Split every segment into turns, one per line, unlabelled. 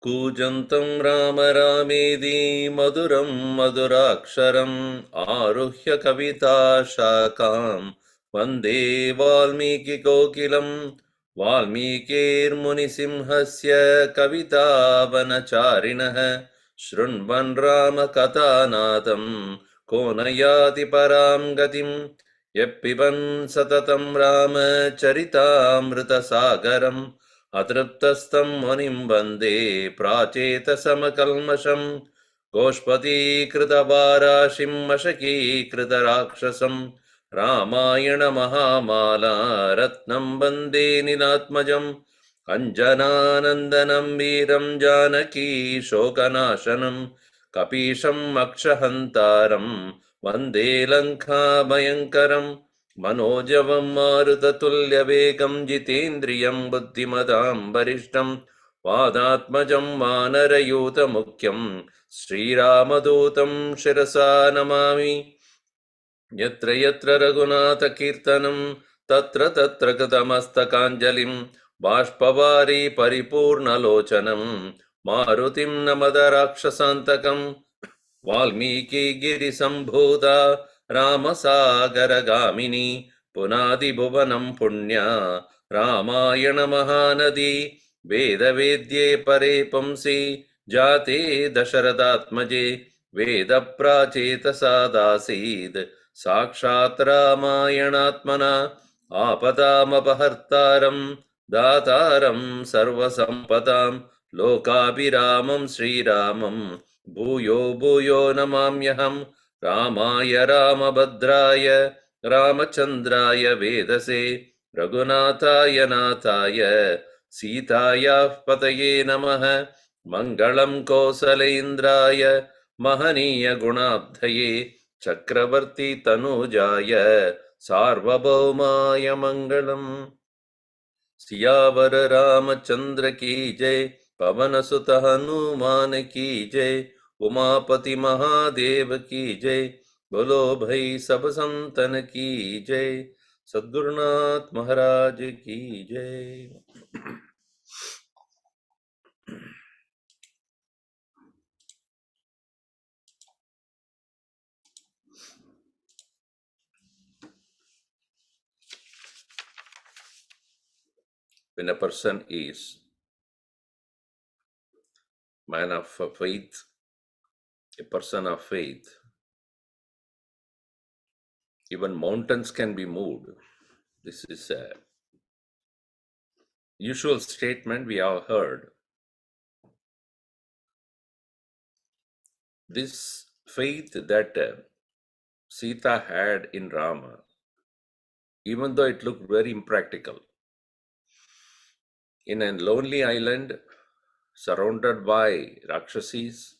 कूजन्तं राम रामेति मधुरं मधुराक्षरम् आरुह्य कविता शाखां वन्दे वाल्मीकिकोकिलं वाल्मीकिर्मुनिसिंहस्य कवितावनचारिणः शृण्वन् रामकथानादं को न याति परां गतिं यः पिबन् सततं रामचरितामृतसागरम् अतृप्तस्तं मुनिं वन्दे प्राचेतसमकल्मषं गोष्पदीकृतवाराशिं मशकीकृतराक्षसं रामायणमहामाला रत्नं वन्दे नीलात्मजं अञ्जनानन्दनं वीरं जानकी शोकनाशनं कपीशम् अक्षहन्तारं वन्दे लङ्काभयङ्करम् मनोजवं मारुततुल्यवेगं जितेन्द्रियं बुद्धिमतां वरिष्ठं वादात्मजं वानरयूतमुख्यं श्रीरामदूतं शिरसा नमामि। यत्र यत्र रघुनाथकीर्तनं तत्र तत्र कृतमस्तकाञ्जलिं बाष्पवारी परिपूर्णलोचनं मारुतिं नमद राक्षसान्तकं वाल्मीकिगिरिसम्भूता रामसागरगामिनी पुनादिभुवनं पुण्या रामायणमहानदी वेदवेद्ये परे पुंसि जाते दशरथात्मजे वेदप्राचेतसादासीद् साक्षात् रामायणात्मना आपदामपहर्तारं दातारं सर्वसम्पदां लोकाभिरामं श्रीरामं भूयो भूयो नमाम्यहं रामाय रामभद्राय रामचन्द्राय वेदसे रघुनाथाय नाथाय सीतायाः पतये नमः मङ्गलं कौसलेन्द्राय महनीय गुणाब्धये चक्रवर्ती तनूजाय सार्वभौमाय मङ्गलम्। सियावर रामचंद्र की जय, पवन सुत हनुमान की जय, उमापति महादेव की जय, बोलो भाई सब संतन की जय, सद्गुरुनाथ महाराज की जय। When a person is man of faith, a person of faith, even mountains can be moved. This is a usual statement we have heard. This faith that Sita had in Rama, even though it looked very impractical, in a lonely island, surrounded by Rakshasis,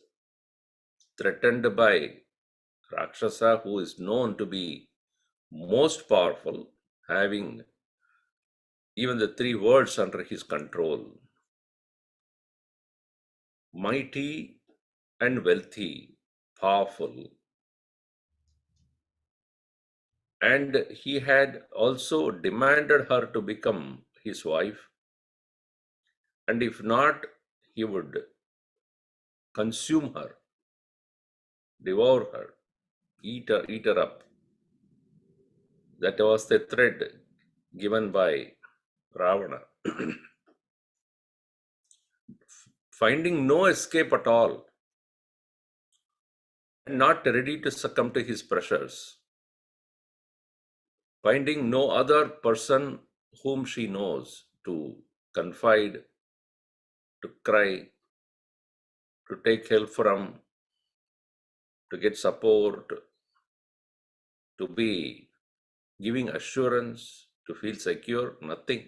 threatened by Rakshasa, who is known to be most powerful, having even the three worlds under his control, mighty and wealthy, powerful. And he had also demanded her to become his wife, and if not, he would consume her, devour her, eat her up. That was the threat given by Ravana. finding no escape at all, not ready to succumb to his pressures, finding no other person whom she knows to confide, to cry, to take help from, to get support, to be giving assurance, to feel secure, nothing.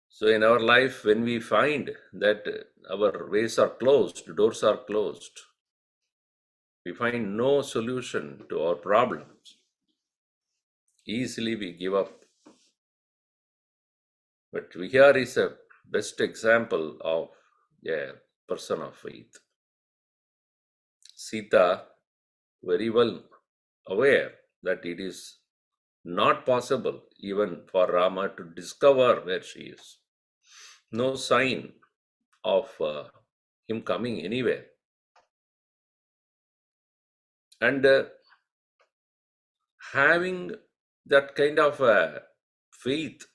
So in our life, when we find that our ways are closed, doors are closed, we find no solution to our problems, easily we give up. But here is a best example of a person of faith. Sita, very well aware that it is not possible even for Rama to discover where she is. No sign of him coming anywhere. And having that kind of faith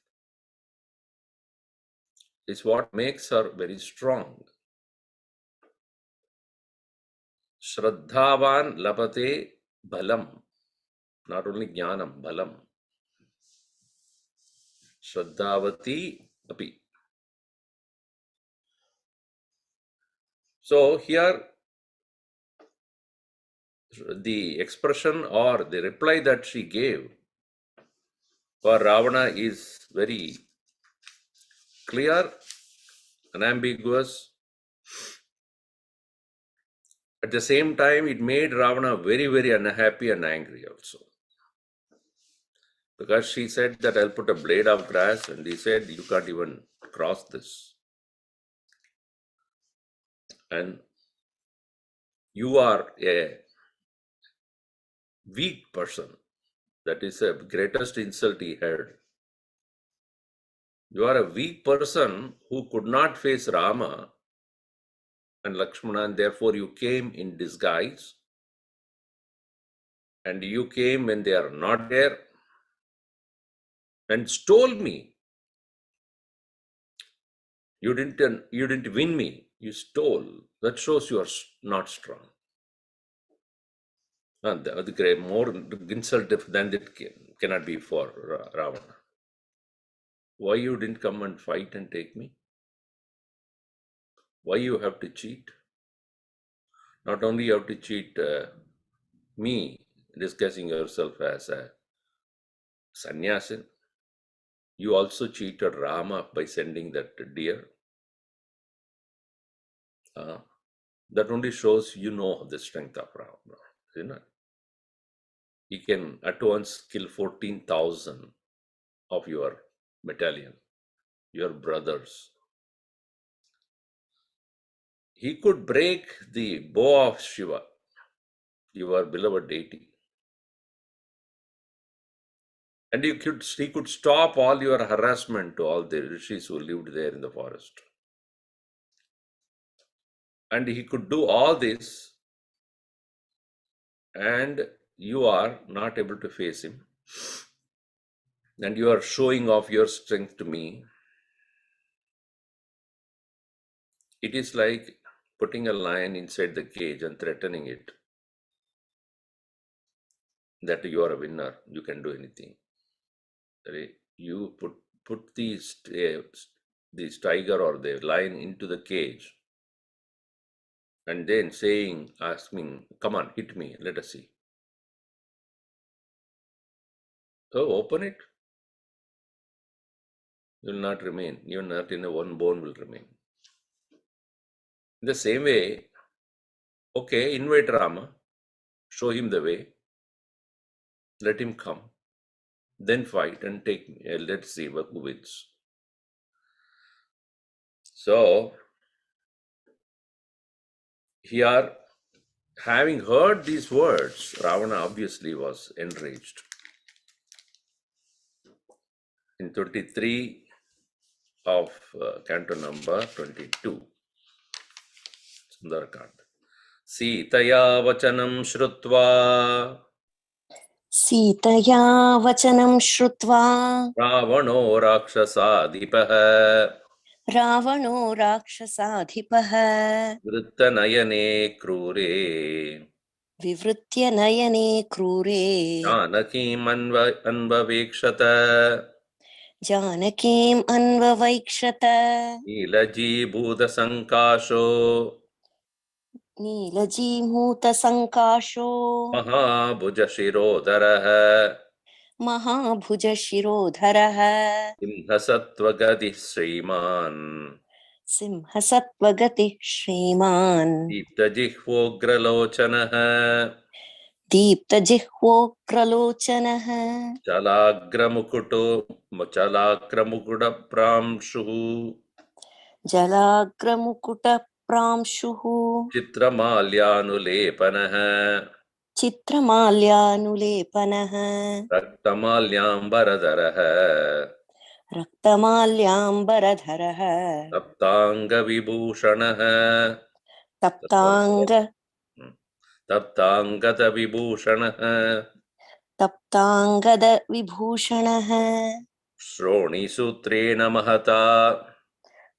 is what makes her very strong. Shraddhavan labate balam. Not only jnanam, balam. Shraddhavati api. So here the expression or the reply that she gave for Ravana is very clear, unambiguous. At the same time, it made Ravana very, very unhappy and angry also. Because she said that I'll put a blade of grass, and he said, you can't even cross this. And you are a weak person. That is the greatest insult he heard. You are a weak person who could not face Rama and Lakshmana, and therefore you came in disguise. And you came when they are not there and stole me. You didn't win me. You stole. That shows you are not strong. And the more insult than that cannot be for Ravana. Why you didn't come and fight and take me? Why you have to cheat? Not only you have to cheat me, disguising yourself as a sannyasin, you also cheated Rama by sending that deer. That only shows you know the strength of Rama. You know? He can at once kill 14,000 of your battalion, your brothers. He could break the bow of Shiva, your beloved deity. And he could stop all your harassment to all the rishis who lived there in the forest. And he could do all this, and you are not able to face him. And you are showing off your strength to me. It is like putting a lion inside the cage and threatening it that you are a winner, you can do anything. You put this tiger or the lion into the cage and then asking, come on, hit me, let us see. So open it. You will not remain. Even not in one bone will remain. In the same way, okay, invite Rama, show him the way, let him come, then fight and take me. Let's see who wins. So, here, having heard these words, Ravana obviously was enraged. In 23 of canto number 22, Sundarakand. Sitaya vachanam shrutva.
Sitaya vachanam shrutva.
Ravano rakshasadipah.
Ravano Rakshasadhipaha
Vrittanayane krure
Vivritya Nayane Krure
Janakim anvavekshata
Janakim Anvavaikshata
Nilajibhuta sankasho
Neelaji Muta Sankasho
Mahabhuja shirodharaha
Mahabhuja Shirodharaha
Simhasatvagadi Sriman
Simhasatvagati Shriman
Deeptajihvogralochanaha
Deepta Jihvokralochanaha
Chalagramukuda Pramshu
Jalagramukuta Pramshuhu
Chitramalyanulepanaha
Chitramalyanulepanaha
Raktamalyambaradharaha
Raktamalyambaradharaha
Taptanga Vibhushanaha
Taptanga
Taptangata Vibhushanaha
Taptangada Vibhushanaha
Shroni Sutrena Mahata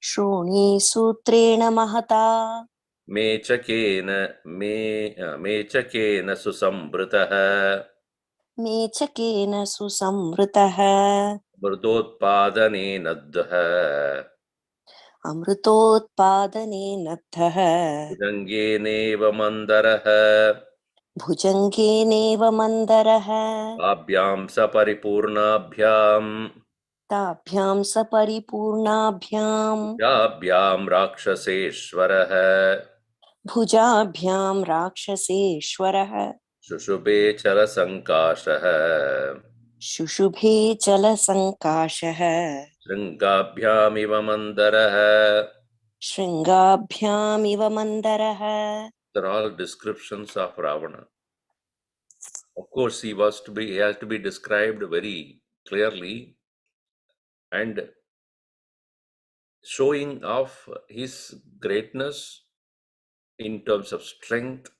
Shroni Sutrena Mahata
Mechakena Susambritaha
Mechakena Susamritaha
Murdotpadane Naddaha
Amrutotpadane Nadhaha
Udangeneva Mandaraha
Bhujangeneva Mandaraha
Abhyam Saparipurnabhyam
Tabhyam Saparipurnabhyam
Bhyabhyam Rakshaseshwaraha
Bhujabhyam Rakshaseshwaraha
Shushubhe Chala Sankashaha
Shushubhe Chala Sankashaha
Sringabhyamiva Mandaraha.
Shringabhyam Iva Mandaraha.
They're all descriptions of Ravana. Of course, he has to be described very clearly and showing off his greatness in terms of strength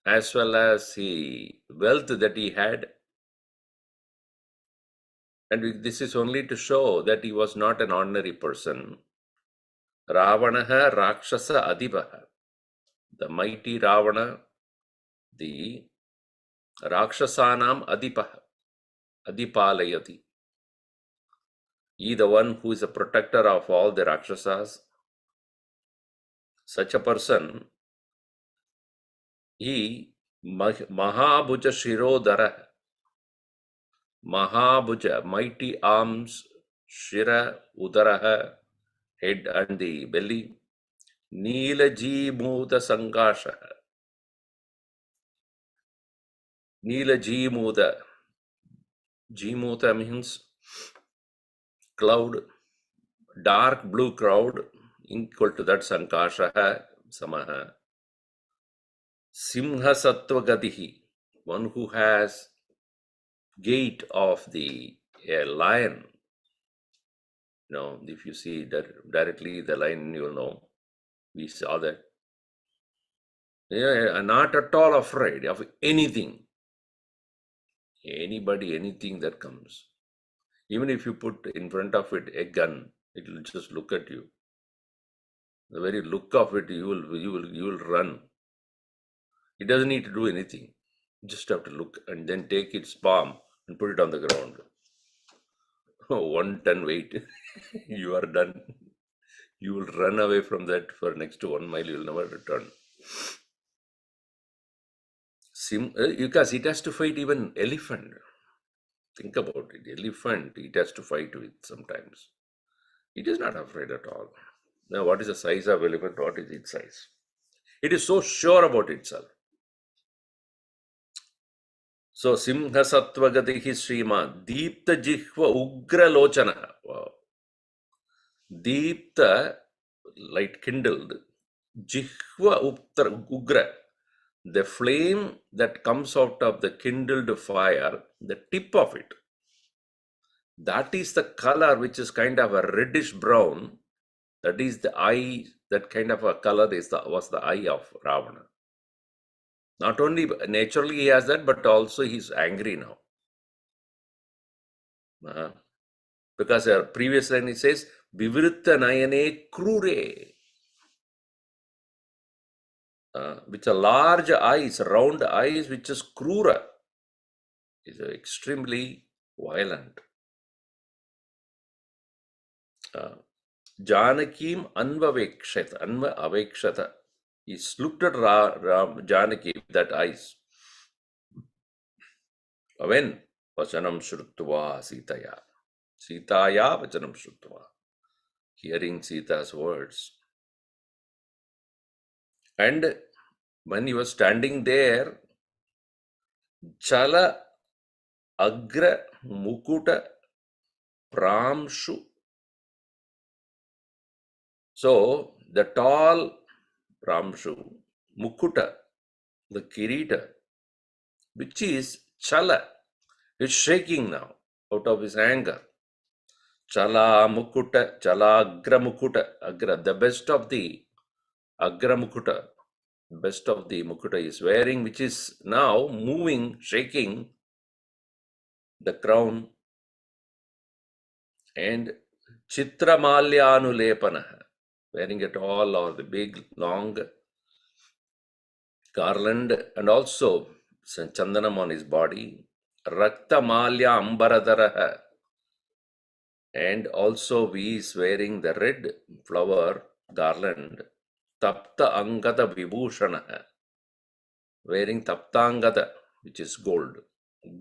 as well as the wealth that he had. And this is only to show that he was not an ordinary person. Ravanaha Rakshasa Adipaha. The mighty Ravana, the Rakshasanam Adipaha, Adipalayati. He, the one who is a protector of all the Rakshasas, such a person, he Mahabhuja Shirodhara, Mahabhuja, mighty arms, Shira, Udaraha, head and the belly, Neelaji Muda Sankasha, Neelaji Muda, Jimuta means cloud, dark blue cloud, equal to that Sankasha, Samaha. Simha Sattvagadihi, one who has gait of the lion. If you see that directly the lion, you will know. We saw that. Yeah, not at all afraid of anything. Anybody, anything that comes. Even if you put in front of it a gun, it will just look at you. The very look of it, you will run. It doesn't need to do anything. You just have to look and then take its palm and put it on the ground. 1 ton weight, you are done. You will run away from that for next to 1 mile, you will never return. Because it has to fight even elephant. Think about it. Elephant, it has to fight with sometimes. It is not afraid at all. Now, what is the size of elephant? What is its size? It is so sure about itself. So, Simha Sattvagatihi Sriman, Deepta Jihva Ugra Lochana. Wow. Deepta, light kindled, Jihva Ugra, the flame that comes out of the kindled fire, the tip of it, that is the color which is kind of a reddish brown. That is the eye, that kind of a color was the eye of Ravana. Not only naturally he has that, but also he's angry now. Because previous line it says, Vivritta Nayane Krure. With a large eyes, round eyes, which is Krura. Is extremely violent. Janakim Anva Avekshata. He looked at Janaki with that eyes. When? Vachanam Shrutva Sitaya. Sitaya Vachanam Shrutva. Hearing Sita's words. And when he was standing there, Chala Agra Mukuta Pramshu. So the tall Pramshu, Mukuta, the Kirita, which is Chala, is shaking now out of his anger. Chala Mukuta, Chala Agra Mukuta, Agra, the best of the Agra Mukuta, best of the Mukuta is wearing, which is now moving, shaking the crown, and Chitramalyanulepana, wearing it all, or the big long garland, and also Chandanam on his body, Rakta Malya Ambaradaraha, and also he is wearing the red flower garland, Tapta Angada Vibhushana, wearing Taptangada, which is gold,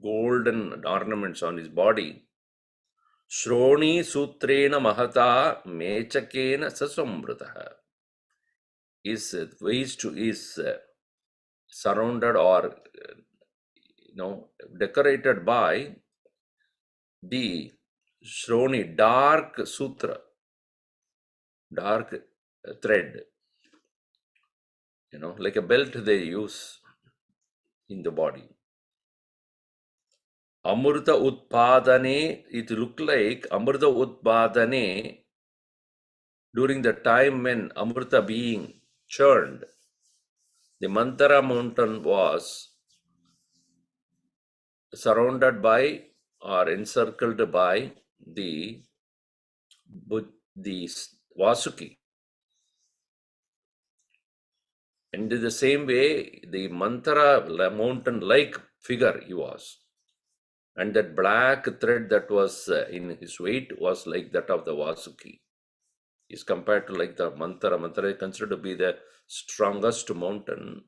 golden ornaments on his body. Shroni Sutrena Mahata Mechakena Sasombrataha is surrounded or decorated by the Shroni, dark sutra, dark thread, like a belt they use in the body. Amrita Utpadane, it looked like Amrita Utpadane during the time when Amrita being churned. The Mantara mountain was surrounded by or encircled by the Vasuki. And in the same way, the Mantara mountain-like figure he was. And that black thread that was in his weight was like that of the Vasuki. Is compared to like the Mantara. Mantara is considered to be the strongest mountain.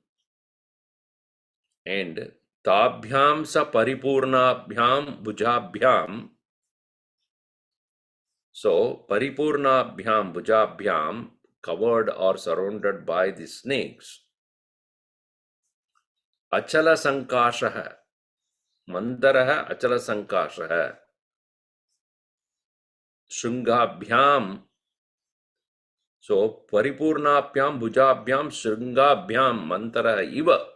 And Tabhyam sa Paripurnabhyam Bhujabhyam. So Paripurnabhyam Bhujabhyam, covered or surrounded by the snakes. Achala Sankashaha. Mandaraha Achala Sankashaha. Shungabhyam. So Paripurnabhyam Bhujabhyam Shungabhyam Mantara Iva.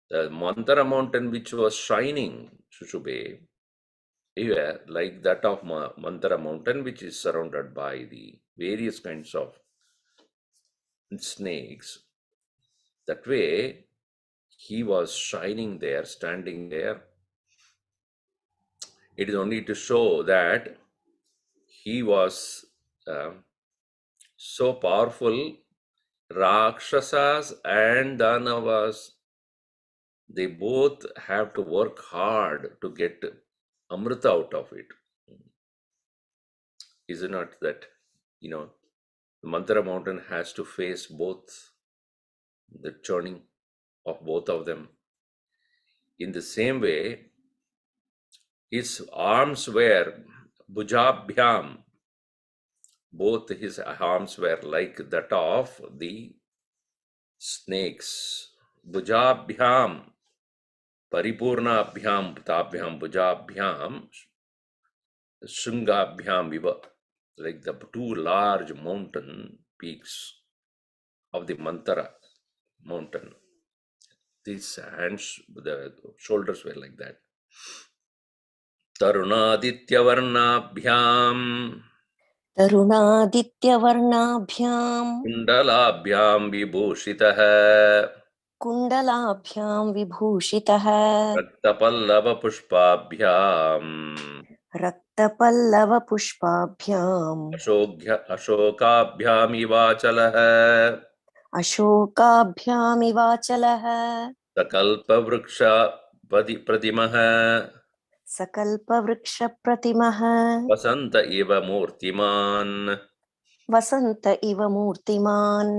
The Mantara mountain which was shining, Shushubhe, like that of Mantara mountain, which is surrounded by the various kinds of snakes. That way, he was shining there, standing there. It is only to show that he was so powerful. Rakshasas and Danavas, they both have to work hard to get Amrita out of it. Is it not that, the Mantara mountain has to face both the churning of both of them? In the same way, his arms were Bhujabhyam. Both his arms were like that of the snakes. Bhujabhyam, Paripurnabhyam, Tabhyam, Bhujabhyam, Shungabhyam Viva, like the two large mountain peaks of the Mantara mountain. These hands, the shoulders were like that. Tarunadityavarnabhyam,
Tarunadityavarnabhyam,
Kundalabhyam Vibhushitaha,
Kundalabhyam Vibhushitaha,
Raktapallava Pushpabhyam,
रक्तपल्लवपुष्पाभ्याम्
अशोकाभ्यामिवाचलः
अशोकाभ्यामिवाचलः
प्रतिमः
सकल्पवृक्षप्रतिमः
वसन्त इव मूर्तिमान्
वसन्त इव मूर्तिमान्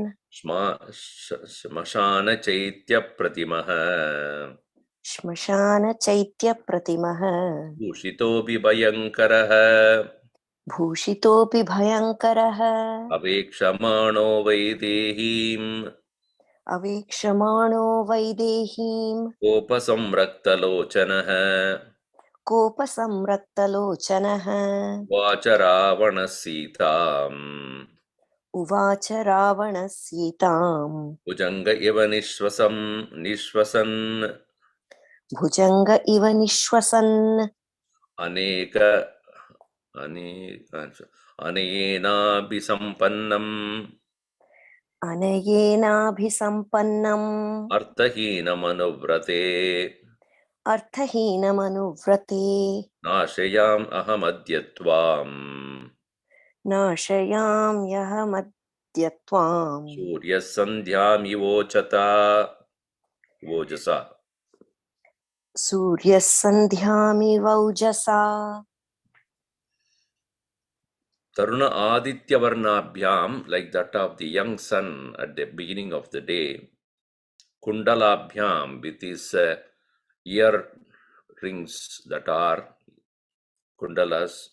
श्मशानचैत्यप्रतिमः
श्मशानचैत्यप्रतिमः
भूषितोऽपि भयङ्करः
भूषितोऽपि भयङ्करः
अवेक्षमाणो वैदेहीम्
अवेक्षमाणो वैदेहीम्
कोपसंरक्तलोचनः
कोपसंरक्तलोचनः
watch रावणः सीताम्
उवाच रावणः सीताम्
भुजङ्ग इव निश्वसन्
भुजङ्ग इव निःश्वसन्
अनेक अनेनाभिसम्पन्नम्
अनयेनाभिसम्पन्नम्
अर्थहीनमनुव्रते
अर्थहीनमनुव्रते
नाशयाम् अहमद्य त्वाम्
नाशयाम्यहमद्य त्वाम्
सूर्यः वोजसा
सूर्यः सन्ध्यामिवौजसा
Taruna Aditya Varnabhyam, like that of the young sun at the beginning of the day, Kundalabhyam with his ear rings that are kundalas,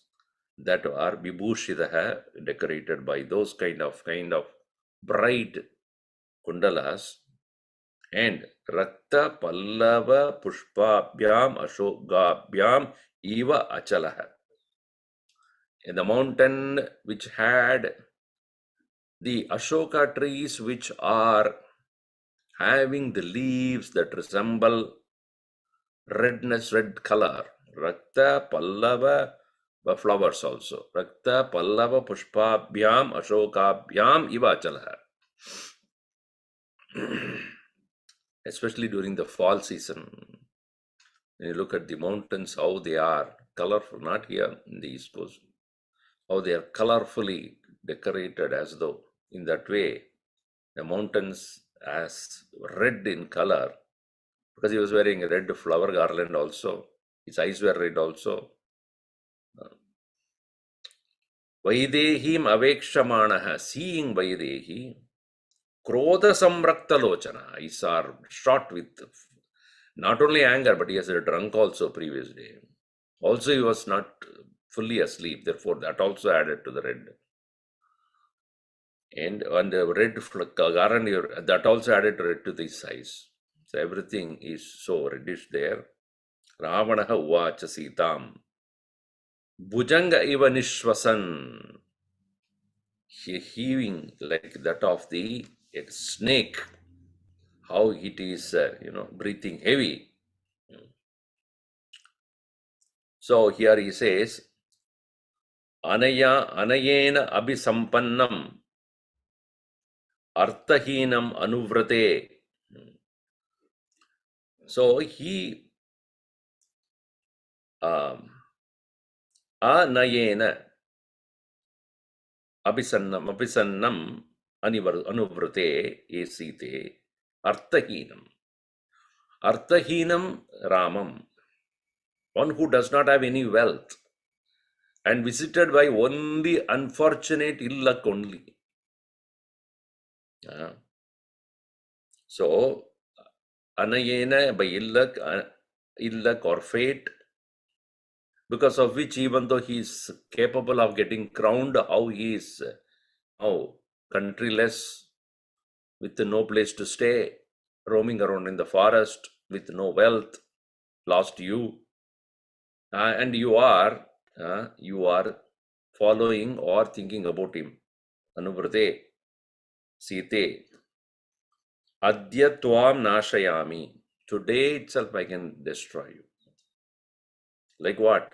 that are vibhushidaha, decorated by those kind of bright kundalas, and Rakta Pallava Pushpabhyam Ashogabhyam Eva Achalaha. In the mountain which had the Ashoka trees which are having the leaves that resemble red color, Rakta Pallava, flowers also. Rakta Pallava Pushpabhyam Ashokabhyam Ivachalaha. Especially during the fall season, when you look at the mountains, how they are colorful, not here in the East Coast, how they are colorfully decorated as though in that way, the mountains as red in color, because he was wearing a red flower garland also. His eyes were red also. Vaidehim avekshamanaha, seeing Vaidehi, Krodha samrakta lochana, eyes are shot with not only anger, but he has drunk also previous day. Also he was not fully asleep, therefore that also added to the red. And on the red garland, that also added red to the size. So everything is so reddish there. Ravanaha uvacha Sitam. Bhujanga iva nishwasan. Heaving like that of the snake. How it is, breathing heavy. So here he says, anayena abhisampannam arthahinam anuvrate. So he anayena abhisannam anuvrate esite arthahinam. Arthahinam Ramam, one who does not have any wealth and visited by only unfortunate ill luck only. So, anayena by ill luck or fate, because of which even though he is capable of getting crowned, how he is now countryless, with no place to stay, roaming around in the forest with no wealth, lost you, and you are following or thinking about him. Anuvrate Site Adya Tvam Nashayami. Today itself I can destroy you. Like what?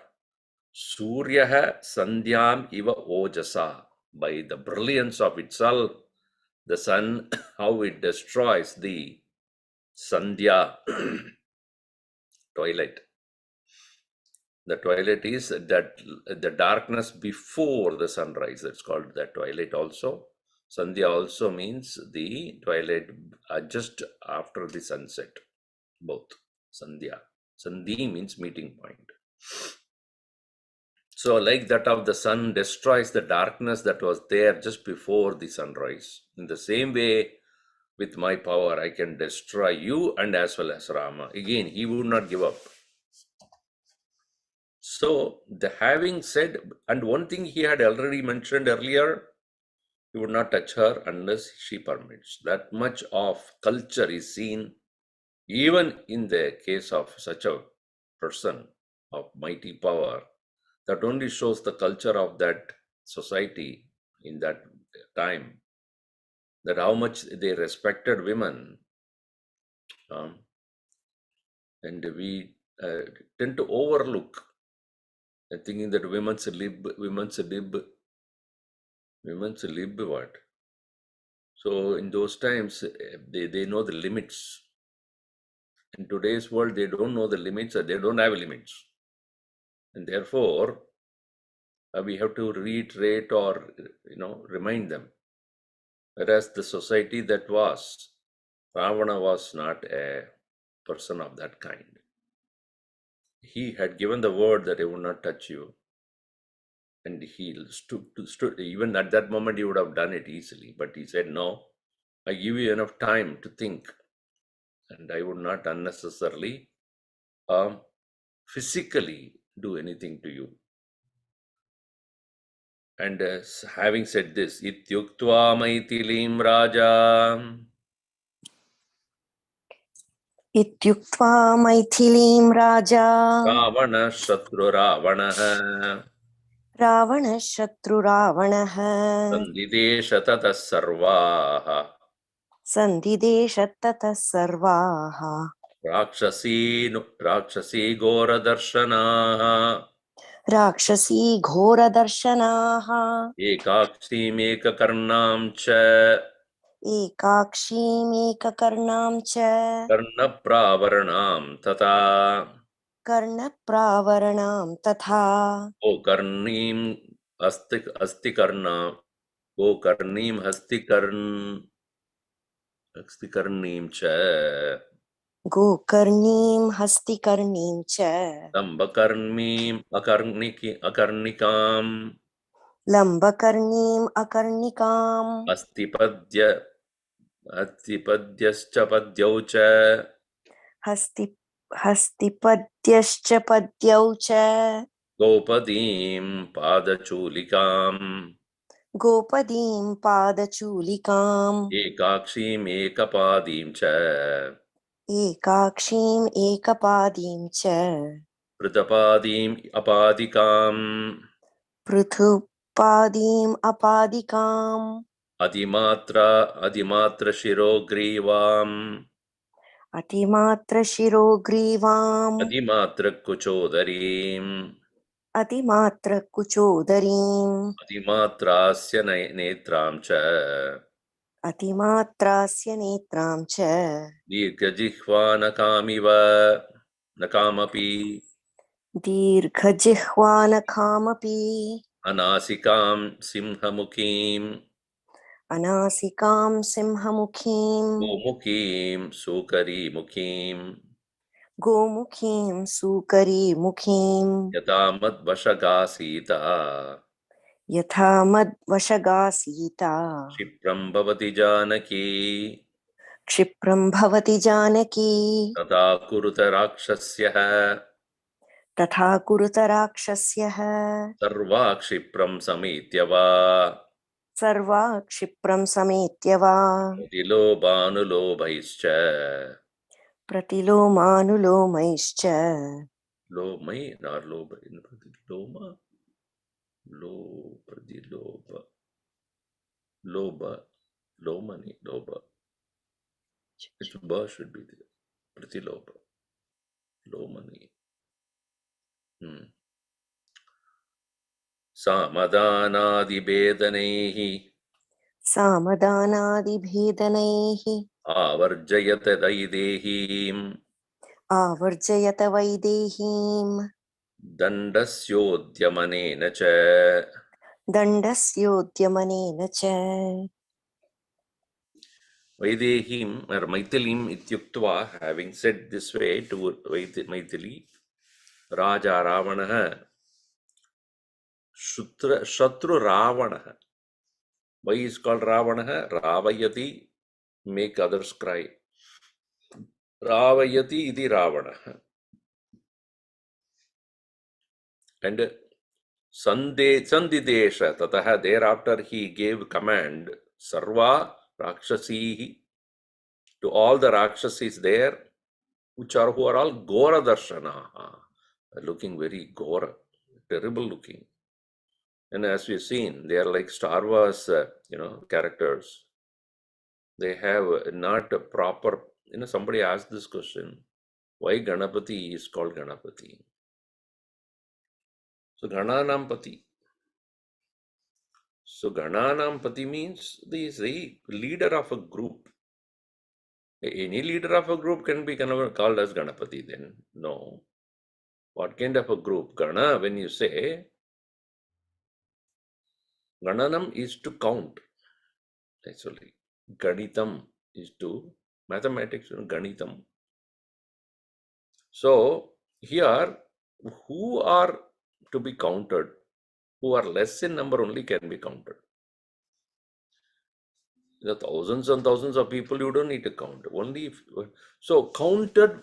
Suryaha Sandhyam Iva Ojasa. By the brilliance of itself, the sun, how it destroys the Sandhya, twilight. The twilight is that the darkness before the sunrise. It's called the twilight also. Sandhya also means the twilight just after the sunset. Both. Sandhya. Sandhi means meeting point. So, like that of the sun destroys the darkness that was there just before the sunrise. In the same way, with my power, I can destroy you and as well as Rama. Again, he would not give up. So, the having said, and one thing he had already mentioned earlier, he would not touch her unless she permits. That much of culture is seen even in the case of such a person of mighty power. That only shows the culture of that society in that time, that how much they respected women. And we tend to overlook, thinking that women's lib what? So in those times, they know the limits. In today's world, they don't know the limits, or they don't have limits. And therefore, we have to reiterate or, remind them. Whereas the society that was, Ravana was not a person of that kind. He had given the word that he would not touch you. And he stood, even at that moment, he would have done it easily. But he said, no, I give you enough time to think. And I would not unnecessarily physically do anything to you. And having said this, Ityuktva Maithilim Raja.
Ityuktva Maithilim Raja
Ravana Shatru Ravana
Ravana Shatru Ravanaha
Sandidesha Tata Sarvaha
Sandidesha Tata Sarvaha
Rakshasi Gora Darshanaha
Rakshasi Ghora Darshanaha
Ekakshim Ekakarnam Cha
Ekakshim Ekakarnam Cha
Karna Pravaranam Tata
Karna Pravaranam Tatha
O Karnim Asti Karna O Karnim Hasti Karnim Cha
Gokarnim Hastikarnim Cha
Tambakarmim Akarnikam
Lambakarnim Akarnikam
Astipadyascha Padyaucha
Hastipadyascha Padyaucha
Gopadim Padachulikam
Gopadim Padachulikam
Ekakshim Ekapadim Cha
Ekakshim Ekapadim Cha
Pritapadim Apadikam
Prithupadim Apadikam
Adimatra Shirogrivam
Atimatra Shirogrivam
Adimatra Kuchodarim
Atimatra Kuchodarim
Adimatrasya Netram Cha
Atimatrasya Netram Cha
Dirghajihva Nakamiva Nakamapi
Dirghajihvanakamapi
Anasikam Simhamukim
Anasikam Simhamukhim
Gomukim Sukari Mukim
Gomukhim Sukari Mukhim
Yatamad Vashagasita
Yatha Madvashagasita
Shipram Bhavati Janaki
Kshipram Bhavati Janaki
Tata Kuruta Rakshasya
Tatha Kuruta Rakshasyaha
Sarva Kshipram Samityava
Sarva Kshipram Sametyava
Dilobhanulobhaischa
Pratilomanulomaischa
Lomai or Loba in Loma Lo Pradiloba Loba Lomani Loba. Its ba should be there. Pratiloba Lomani. Samadhanadi Bedanaihi
Samadhanadibhedanaihi
Avarjayata Daidehim
Avarjayata Vaidehim
Dandasyodhyamanena cha.
दण्डस्योद्यमनेन च
Vaidehim or Maithilim ityuktva, having said this way to Maithili, Raja Ravanaha, Shatru Ravanaha. Why is called Ravanaha? Ravayati, make others cry. Ravayati iti Ravanaha. And Sandidesha, Tataha, thereafter he gave command, Sarva Rakshasihi, to all the Rakshasis there, who are all Gora Darshanaha, looking very Gora, terrible looking. And as we've seen, they are like Star Wars, characters. They have not a proper, somebody asked this question, why Ganapati is called Ganapati? So Gananam Pati. So Gananam Pati means he is the leader of a group. Any leader of a group can be called as Ganapati then. No. What kind of a group? Gana, when you say, Gananam is to count. Actually, Ganitam is to mathematics, Ganitam. So here, who are to be counted, who are less in number only can be counted. The thousands and thousands of people you don't need to count. Only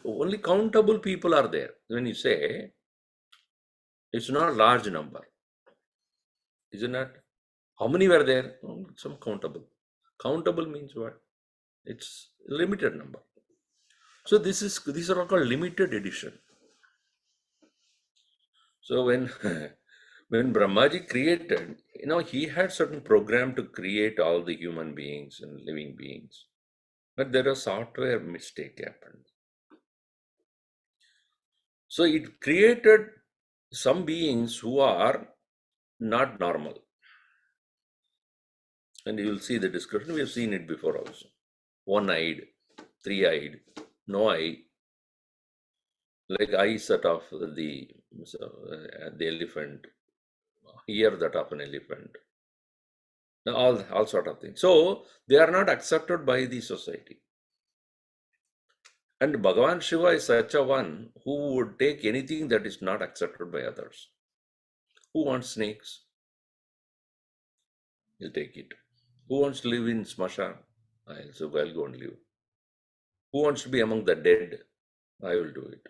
only countable people are there. When you say it's not a large number, isn't it? How many were there? Some countable. Countable means what? It's limited number. So these are all called limited edition. So when when Brahmaji created, he had certain program to create all the human beings and living beings. But there a software mistake happened. So it created some beings who are not normal. And you will see the description. We have seen it before also. One-eyed, three-eyed, no eye, like eyes that of the elephant, ear that of an elephant, all sort of things. So they are not accepted by the society. And Bhagavan Shiva is such a one who would take anything that is not accepted by others. Who wants snakes? He'll take it. Who wants to live in Smashan? I'll go and live. Who wants to be among the dead? I will do it.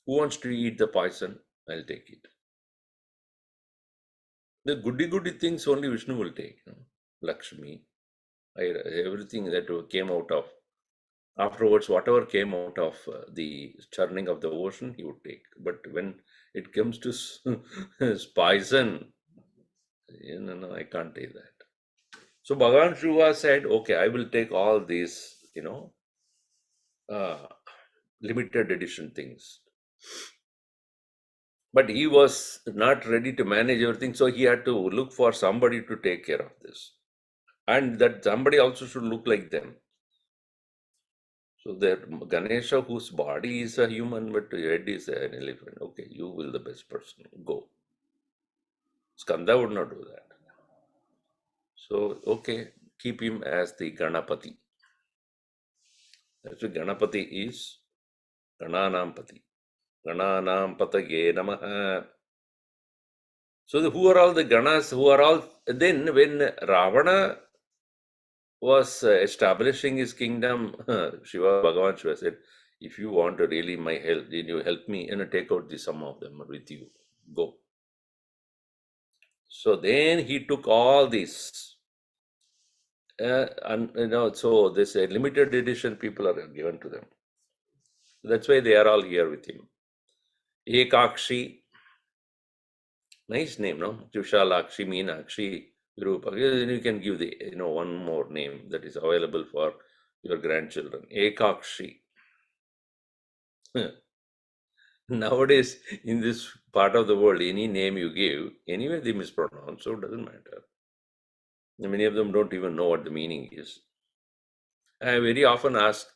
Who wants to eat the poison? I'll take it. The goody things only Vishnu will take. Lakshmi, everything that came out of, afterwards, whatever came out of the churning of the ocean, he would take. But when it comes to poison, I can't take that. So Bhagavan Shiva said, okay, I will take all these, limited edition things. But he was not ready to manage everything, so he had to look for somebody to take care of this. And that somebody also should look like them. So that Ganesha, whose body is a human, but head is an elephant. Okay, you will the best person. Go. Skanda would not do that. So, okay, keep him as the Ganapati. Actually, Ganapati is Gananampati. Gananam Patage Namaha. So, who are all the Ganas? Who are all? Then, when Ravana was establishing his kingdom, Bhagavan Shiva said, if you want to really my help, then you help me and take out some of them with you. Go. So then he took all these, so this limited edition people are given to them. That's why they are all here with him. Ekakshi, nice name, no? Jushalakshi, Meenakshi, Rupa. You can give the, one more name that is available for your grandchildren. Ekakshi. Nowadays, in this part of the world, any name you give, anyway they mispronounce, so it doesn't matter. Many of them don't even know what the meaning is. I very often ask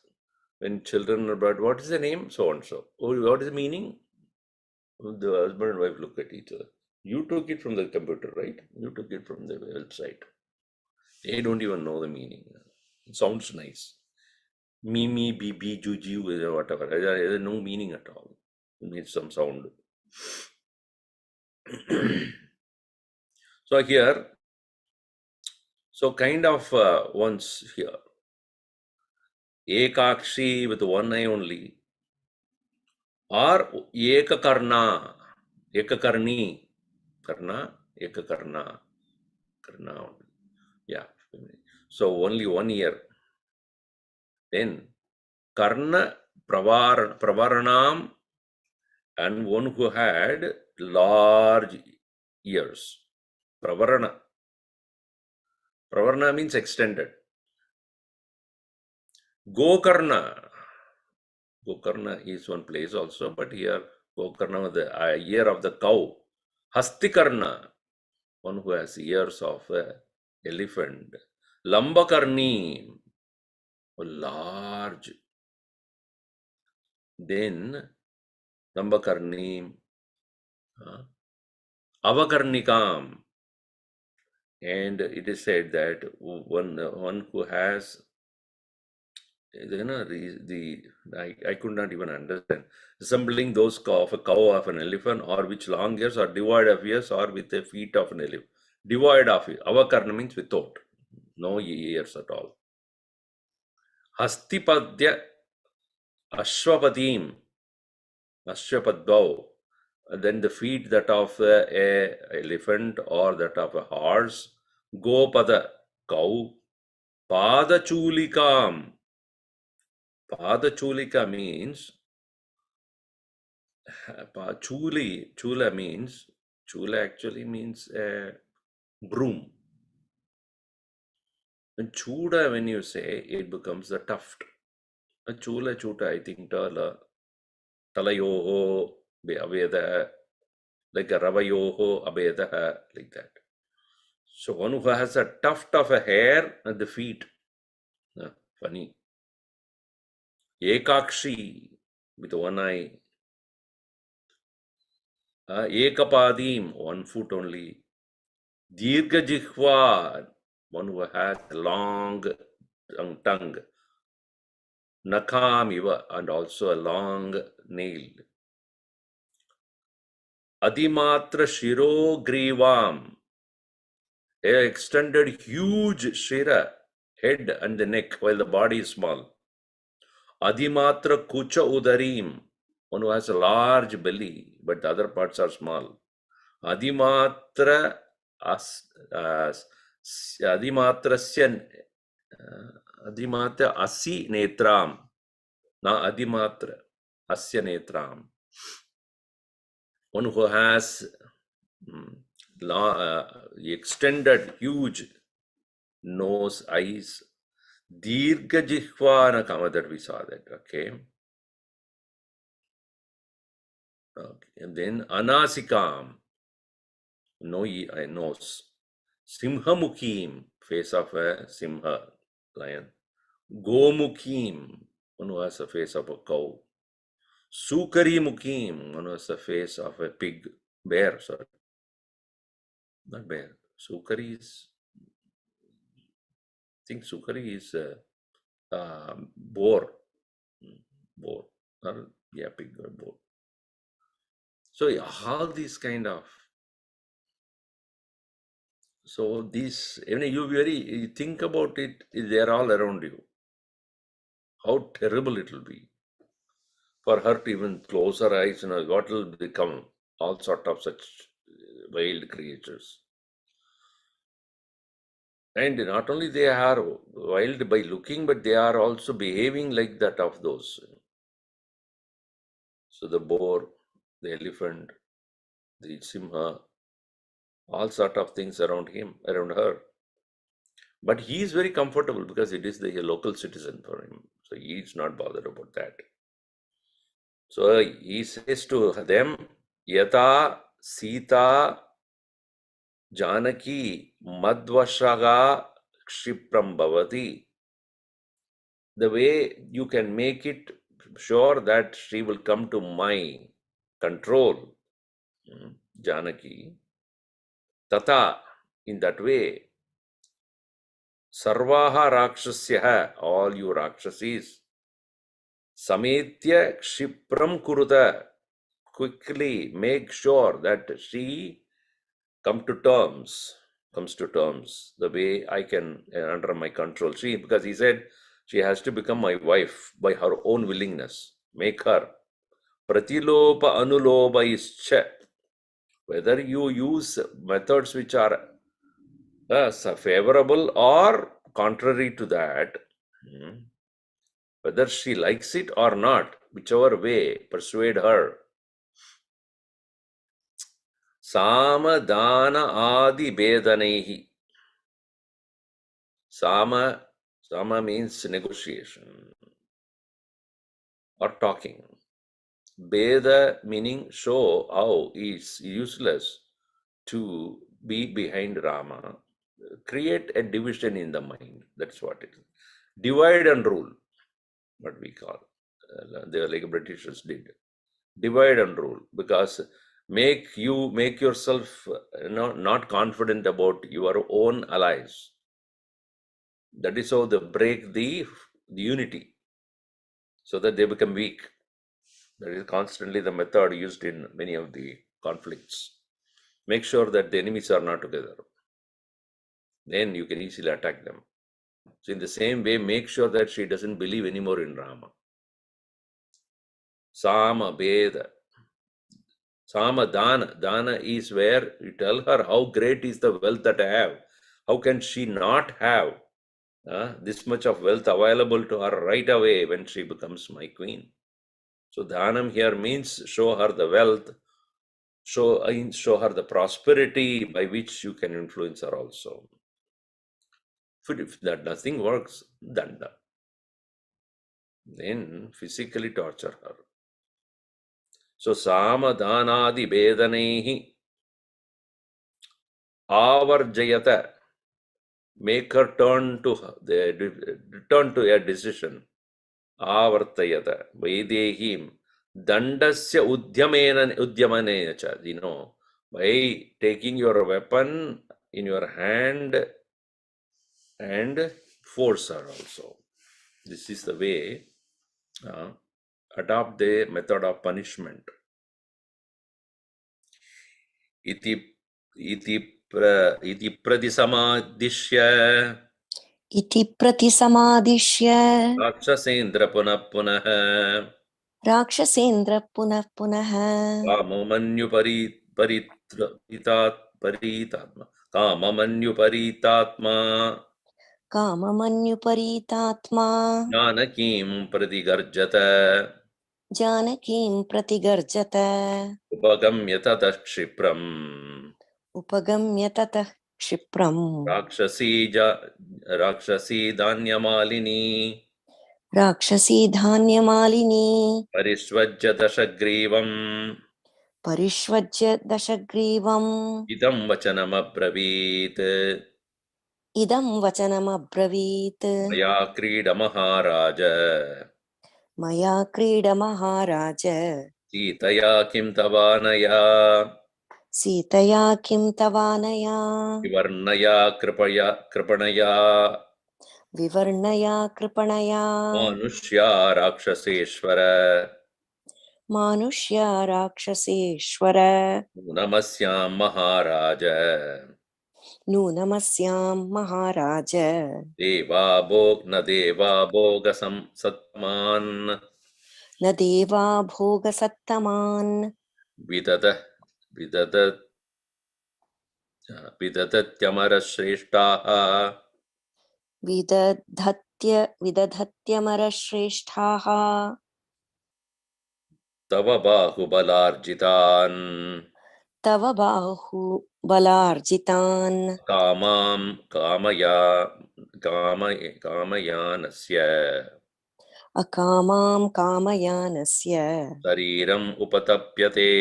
when children are brought, what is the name? So and so. Oh, what is the meaning? The husband and wife look at each other. You took it from the computer, right? You took it from the website. They don't even know the meaning. It sounds nice. Mimi, bibi, juju, whatever. There's no meaning at all. It means some sound. So here, so kind of once here, Ekakshi with one eye only, or Ekakarna, Ekakarni, Karna, Ekakarna, Karna only. Yeah. So only 1 year. Then Karna Pravaranam, and one who had large ears. Pravarana. Pravarana means extended. Gokarna. Gokarna is one place also, but here Gokarna, the ear of the cow. Hastikarna, one who has ears of elephant. Lambakarni, large. Then Lambakarni, Avakarnikam, and it is said that one who has, I could not even understand, resembling those of a cow of an elephant, or which long ears, or devoid of ears, or with the feet of an elephant. Devoid of it. Avakarna means without, no ears at all. Hastipadya Ashwapadim, Ashwapadbhav, then the feet that of a elephant or that of a horse. Gopada, cow. Padachulikam. Padachulika means Chula means, Chula actually means a broom. And Chuda, when you say, it becomes the tuft. A Chula Chuta, I think, Talayoho Aveda, like a Ravayoho Abeda, like that. So one who has a tuft of a hair at the feet. Funny. Ekakshi, with one eye. Ekapadim, 1 foot only. Dirga Jihva, one who has a long tongue. Nakam iva, and also a long nail. Adimatra Shiro Grivam, a extended huge Shira, head and the neck, while the body is small. Adimatra Kucha Udarim, one who has a large belly, but the other parts are small. Adimatra Adimatrasya Adimatra Asi Netram, na Adimatra Asya Netram, one who has extended huge nose, eyes. Dirga Jihva Nakama, that we saw that, okay. And then Anasikam, nose. Simhamukhim, face of a simha, lion. Gomukhim, one who has the face of a cow. Sukari Mukhim, one who has the face of a pig, bear, sorry. Not bear. Sukari is, I think Sukari is boar. Boar. Yeah, pig or boar. So all these kind of, so these, you think about it, they're all around you. How terrible it will be for her to even close her eyes, what will become, all sort of such wild creatures. And not only they are wild by looking, but they are also behaving like that of those. So the boar, the elephant, the simha, all sort of things around him, around her. But he is very comfortable because it is the local citizen for him. So he is not bothered about that. So he says to them, Yata Sita Janaki Madvashaga Kshipram Bhavati. The way you can make it sure that she will come to my control Janaki. Tata, in that way, Sarvaha Rakshasyaha, all you Rakshasis, Sametya Kshipram Kuruta, quickly make sure that she comes to terms the way I can under my control. Because he said she has to become my wife by her own willingness. Make her pratilopa anulopa ischa. Whether you use methods which are favorable or contrary to that, whether she likes it or not, whichever way, persuade her. Sama dana adi bedanehi. Sama means negotiation or talking. Beda meaning show how it's useless to be behind Rama. Create a division in the mind. That's what it is. Divide and rule, what we call. They are like Britishers did. Divide and rule, because make yourself not confident about your own allies. That is how they break the unity, so that they become weak. That is constantly the method used in many of the conflicts. Make sure that the enemies are not together. Then you can easily attack them. So in the same way, make sure that she doesn't believe anymore in Rama. Sama Veda. Sama Dana. Dana is where you tell her how great is the wealth that I have. How can she not have this much of wealth available to her right away when she becomes my queen? So Dhanam here means show her the wealth, show her the prosperity by which you can influence her also. If that nothing works, danda. Then physically torture her. So samadhanadi vedanehi avarjayata, make her turn to a decision. Avartayata vaidehim dandasya udyamane cha, by taking your weapon in your hand and force her also. This is the way. Adopt the method of punishment. Iti pratisamadishya
इति प्रतिसमादिश्य
rakshasendra punah punah
राक्षसेन्द्र पुनः पुनः
काममन्युपरीतात्मा
काममन्युपरीतात्मा
जानकीं प्रतिगर्जत
जानकीं प्रतिगर्जत
उपगम्य ततः क्षिप्रम्
उपगम्य ततः क्षिप्रम्
राक्षसी धान्यमालिनी
राक्षसी धान्यमालिनी
परिष्वज्य दशग्रीवम्
परिष्वज्य दशग्रीवम्
इदं वचनमब्रवीत्
इदं वचनमब्रवीत्
मया क्रीड महाराज
मया क्रीड महाराज
सीतया किं तवानया
सीतया किं तवानया
विवर्णया कृपणया
विवर्णया कृपणया
मानुष्या राक्षसेश्वर
मानुष्या राक्षसेश्वर
नमस्यां महाराज
नूनमस्यां महाराज
न देवा भोगसत्मान्
न देवा भोगसत्तमान्
विदधत्यमरश्रेष्ठाः
विदधत्यमरश्रेष्ठाः
तव बाहुबलार्जितान्
तव बाहुबलार्जितान्
कामयानस्य
अकामां कामयानस्य
शरीरम् उपतप्यते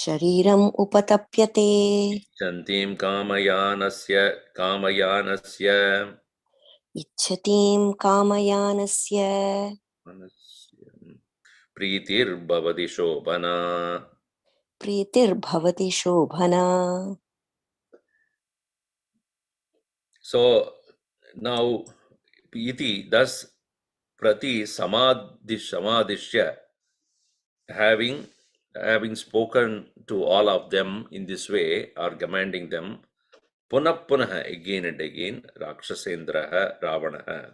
शरीरम् उपतप्यते
इच्छन्तीं कामयानस्य
इच्छतीं कामयानस्य
प्रीतिर्भवति शोभना
प्रीतिर्भवति शोभना.
So now iti thus prati samadishya, having spoken to all of them in this way or commanding them, punah punah, again and again, Rakshasendraha Ravanaha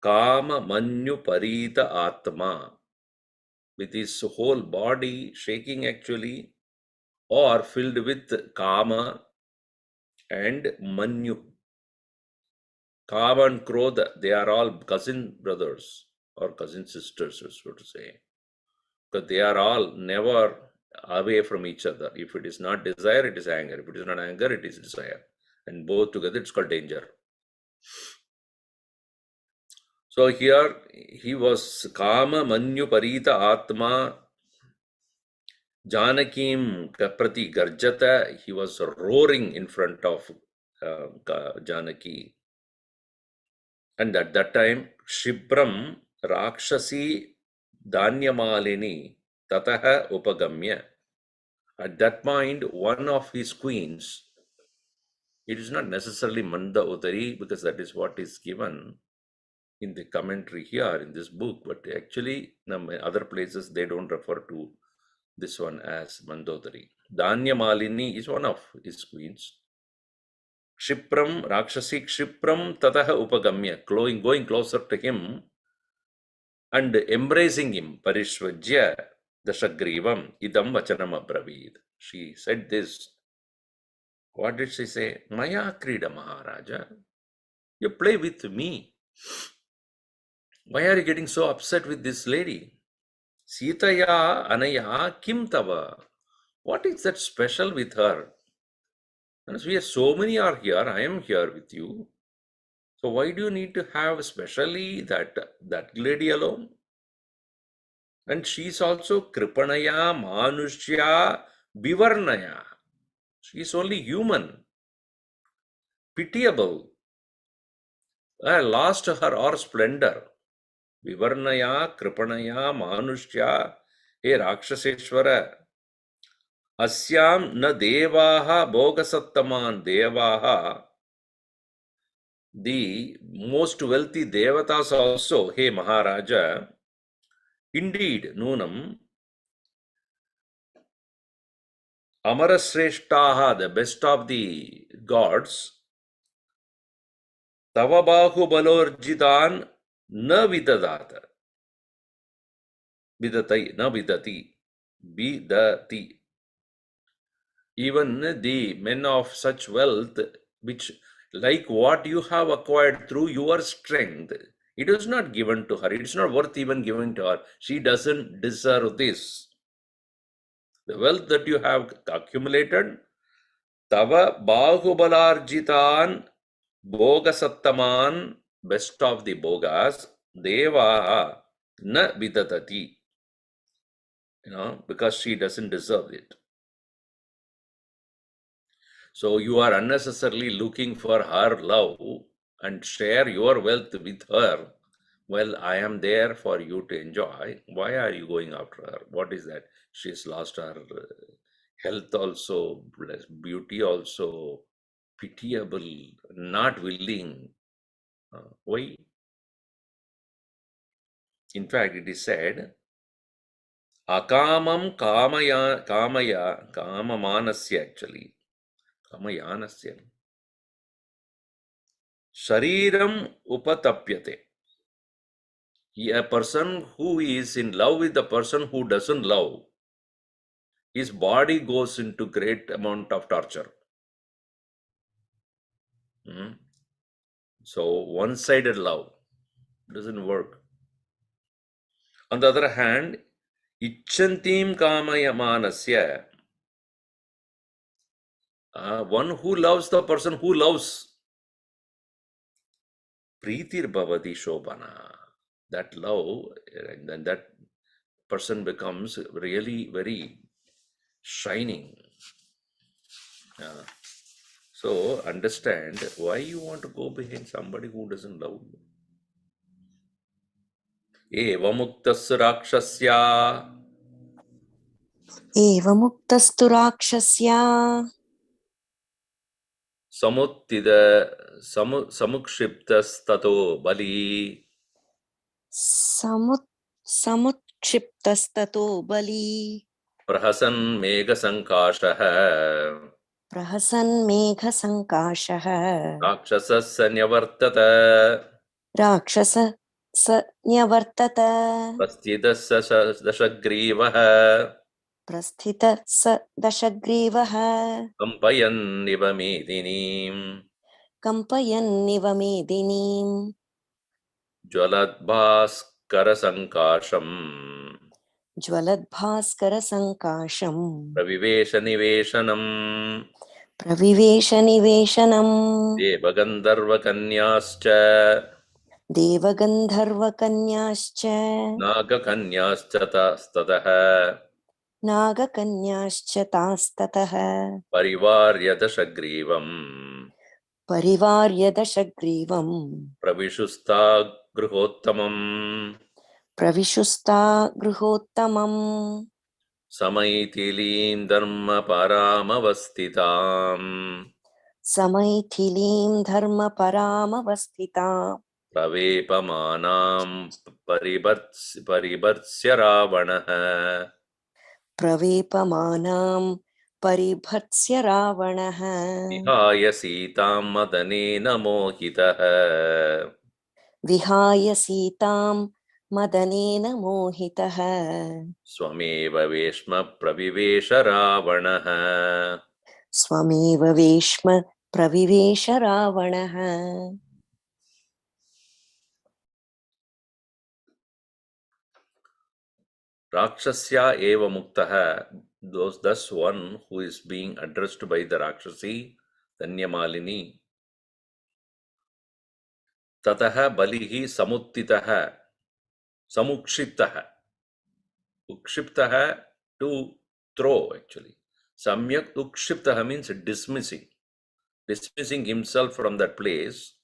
Kama Manyu Parita Atma, with his whole body shaking actually, or filled with Kama and Manyu. Kama and Krodha, they are all cousin brothers or cousin sisters, so to say. Because they are all never away from each other. If it is not desire, it is anger. If it is not anger, it is desire. And both together, it's called danger. So here, he was Kama Manyu Parita Atma Janakim Kaprati Garjata. He was roaring in front of Janaki. And at that time, Shibram Rakshasi Danyamalini Tataha Upagamya. At that point, one of his queens, it is not necessarily Manda Utari, because that is what is given in the commentary here in this book, but actually in other places they don't refer to this one as Mandodari. Danya Malini is one of his queens. Kshipram, Rakshasi Kshipram Tataha Upagamya, going closer to him and embracing him, Parishvajya Dashagrivam Idam Vachanam Abravid. She said this. What did she say? Maya Krida Maharaja, you play with me. Why are you getting so upset with this lady? Sitaya Anaya Kim Tava. What is that special with her? And we are so many are here. I am here with you. So why do you need to have especially that lady alone? And she is also Kripanaya Manushya Vivarnaya. She is only human, pitiable. I lost her or splendor. Vivarnaya Kripanaya Manushya. Hey Rakshaseshwara. Asyam na devaha bhogasattaman devaha. The most wealthy devatas also, hey Maharaja, indeed, Nunam, Amarasreshtaha, the best of the gods, Tavabahu balorjitan na vidadata. Vidatai, na vidati. Vidati. Even the men of such wealth, which like what you have acquired through your strength, it is not given to her. It is not worth even giving to her. She doesn't deserve this. The wealth that you have accumulated, Tava Bahubalarjitan Bhogasattaman, best of the Bhogas, Deva na Vidatati. Because she doesn't deserve it. So you are unnecessarily looking for her love and share your wealth with her. Well, I am there for you to enjoy. Why are you going after her? What is that? She's lost her health also, beauty also, pitiable, not willing. Why? In fact, it is said, Akamam kamamanasya actually. Kamayanasya. Shariram upatapyate. A person who is in love with the person who doesn't love, his body goes into great amount of torture. So one-sided love doesn't work. On the other hand, Icchantim kamayamanasya, one who loves the person who loves, Pritir bhavati shobhana. That love, and then that person becomes really very shining. So understand why you want to go behind somebody who doesn't love you. Evamuktasya rakshasya
एवमुक्तस्तु राक्षस्या
samukshiptastato bali
समुत्क्षिप्तस्ततो Bali
prahasan mega sankashah
प्रहसन्मेघसङ्काशः
rakshasasya nyavartata
राक्षस स न्यवर्तत
prasthitasya dashagreevah
प्रस्थितः स दशग्रीवः
kampayan iva medinim
कम्पयन्निव मेदिनीम्
ज्वलद्भास्कर संकाशम
ज्वलद्भास्करसङ्काशम्
प्रविवेश निवेशनम
प्रविवेशनिवेशनम्
देवगंधर्व कन्याश्च
देवगन्धर्वकन्याश्च
नागकन्याश्च ततः
नागकन्याश्च तास्ततः
परिवार्य दशग्रीवम्
परिवार्य दशग्रीवम्
प्रविशुस्ता गृहोत्तमम्
प्रविशुस्ता गृहोत्तमम्
समैथिलीं धर्मपरामवस्थिताम्
समैथिलीं धर्मपरामवस्थिताम्
प्रवेपमानां परिभर्त्स्य रावणः
प्रवेपमानां परिभर्त्स्य रावणः
विहाय सीतां मदनेन मोहितः
विहाय सीतां मदनेन मोहितः
स्वमेव वेश्म प्रविवेश रावणः
स्वमेव वेश्म प्रविवेश रावणः
राक्षस्या एव मुक्तः thus one who is being addressed by the Rakshasi Danyamalini ततः बलिः समुत्थितः samukshiptah ukshiptah to throw actually samyak ukshiptah means dismissing himself from that place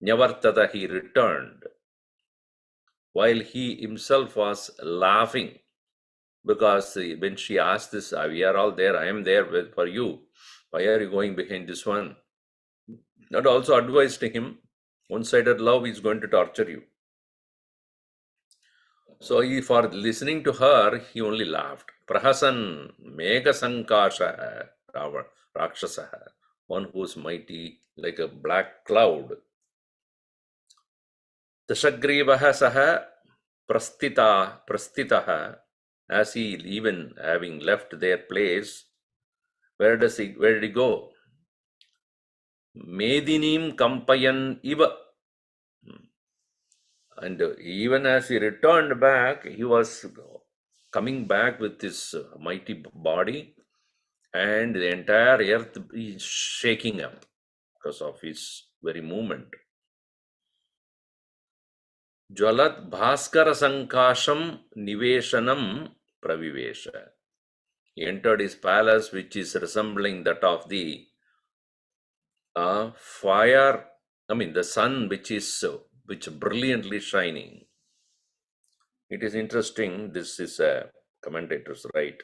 nyavartata he returned while he himself was laughing because when she asked this, we are all there, I am there for you, why are you going behind this one? That also advised him, one-sided love is going to torture you. So he, for listening to her, he only laughed. Prahasan mega sankasha rakshasa, one who is mighty like a black cloud. Dashagrivaha saha prastitaha, as he even having left their place, where did he go? Medinim kampayan iva. And even as he returned back, he was coming back with his mighty body, and the entire earth is shaking up because of his very movement. Jwalat Bhaskara Sankasham Niveshanam Pravivesha. He entered his palace, which is resembling that of the fire, the sun, which brilliantly shining. It is interesting, this is a commentator's right,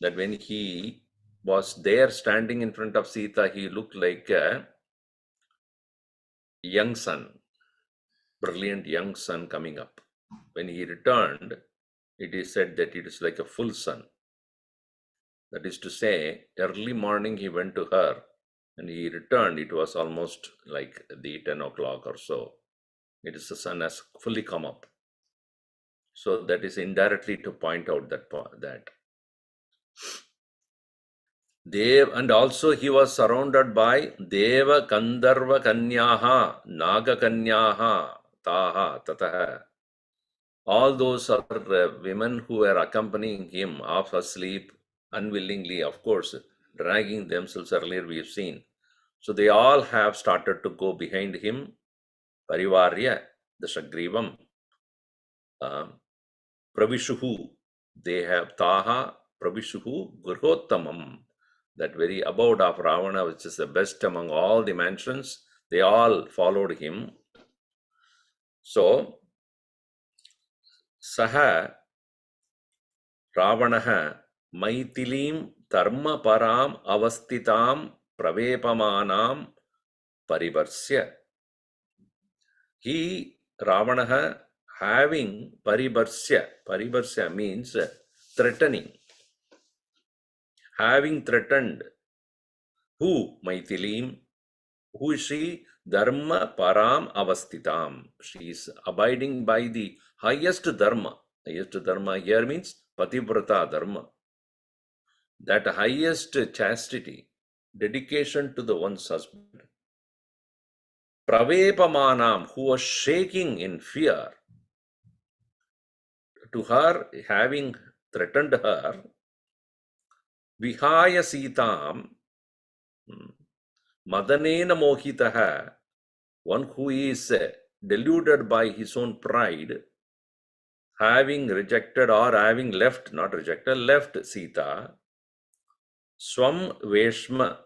that when he was there standing in front of Sita, he looked like a young sun, brilliant young sun coming up. When he returned, it is said that it is like a full sun. That is to say, early morning he went to her, and he returned, it was almost like the 10 o'clock or so. It is the sun has fully come up. So that is indirectly to point out that Dev, and also he was surrounded by Deva Gandharva Kanyaha, Naga Kanyaha, Taha, Tataha. All those other women who were accompanying him half asleep, unwillingly, of course, dragging themselves earlier we have seen. So they all have started to go behind him, Parivarya, the Shagrivam, Pravishuhu, they have Taha, Pravishuhu, Gurhottamam, that very abode of Ravana, which is the best among all the mansions, they all followed him. So, Saha Ravanaha Maitilim Dharma Param Avastitam Pravepamanam Parivarsya. He, Ravanaha, having Parivarsya means threatening, having threatened. Who? Maitilim. Who is she? Dharma Param Avastitam. She is abiding by the highest Dharma. Highest Dharma here means Pativrata Dharma. That highest chastity, dedication to the one's husband. Pravepamanam, who was shaking in fear, to her, having threatened her, Vihaya Sitam, Madanena Mohitaha, one who is deluded by his own pride, having rejected or having left, not rejected, left Sita, Swam Veshma,